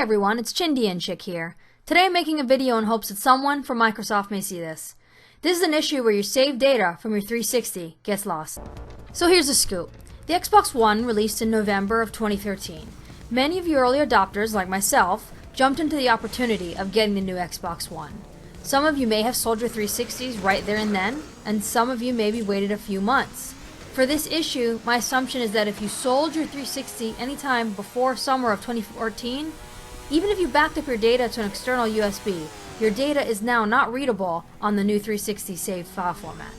everyone, it's Chindian Chick here. Today I'm making a video in hopes that someone from Microsoft may see this. This is an issue where your saved data from your 360 gets lost. So here's the scoop. The Xbox One released in November of 2013. Many of you early adopters, like myself, jumped into the opportunity of getting the new Xbox One. Some of you may have sold your 360s right there and then, and some of you maybe waited a few months. For this issue, my assumption is that if you sold your 360 anytime before summer of 2014, even if you backed up your data to an external USB, your data is now not readable on the new 360 saved file format.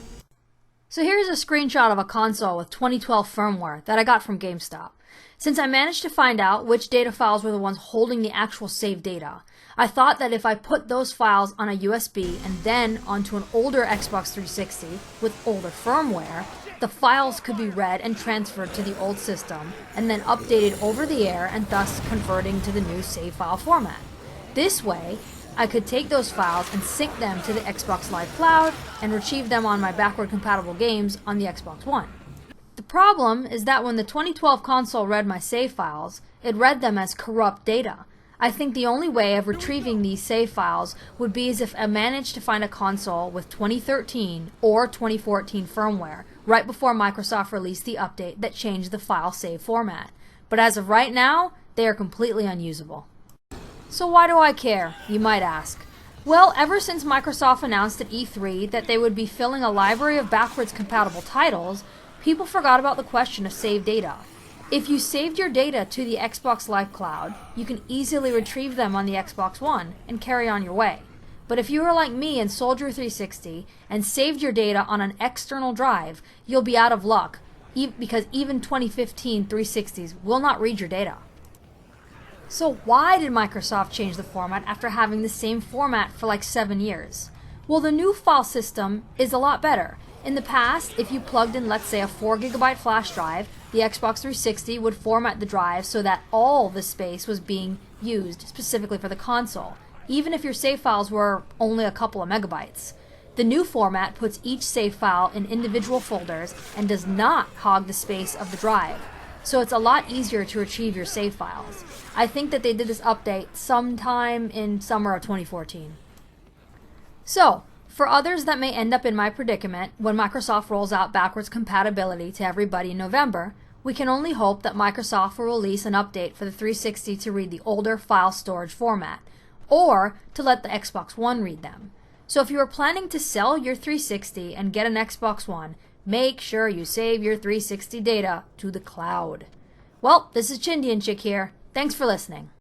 So here's a screenshot of a console with 2012 firmware that I got from GameStop. Since I managed to find out which data files were the ones holding the actual saved data, I thought that if I put those files on a USB and then onto an older Xbox 360 with older firmware, the files could be read and transferred to the old system and then updated over the air and thus converting to the new save file format. This way, I could take those files and sync them to the Xbox Live Cloud and retrieve them on my backward compatible games on the Xbox One. The problem is that when the 2012 console read my save files, it read them as corrupt data. I think the only way of retrieving these save files would be as if I managed to find a console with 2013 or 2014 firmware right before Microsoft released the update that changed the file save format. But as of right now, they are completely unusable. So why do I care, you might ask? Well, ever since Microsoft announced at E3 that they would be filling a library of backwards compatible titles, people forgot about the question of saved data. If you saved your data to the Xbox Live Cloud, you can easily retrieve them on the Xbox One and carry on your way. But if you were like me and sold your 360 and saved your data on an external drive, you'll be out of luck, because even 2015 360s will not read your data. So why did Microsoft change the format after having the same format for like 7 years? Well, the new file system is a lot better. In the past, if you plugged in, let's say, a 4GB flash drive, the Xbox 360 would format the drive so that all the space was being used specifically for the console, even if your save files were only a couple of megabytes. The new format puts each save file in individual folders and does not hog the space of the drive, so it's a lot easier to retrieve your save files. I think that they did this update sometime in summer of 2014. So, for others that may end up in my predicament when Microsoft rolls out backwards compatibility to everybody in November, we can only hope that Microsoft will release an update for the 360 to read the older file storage format, or to let the Xbox One read them. So if you are planning to sell your 360 and get an Xbox One, make sure you save your 360 data to the cloud. Well, this is Chindian Chick here. Thanks for listening.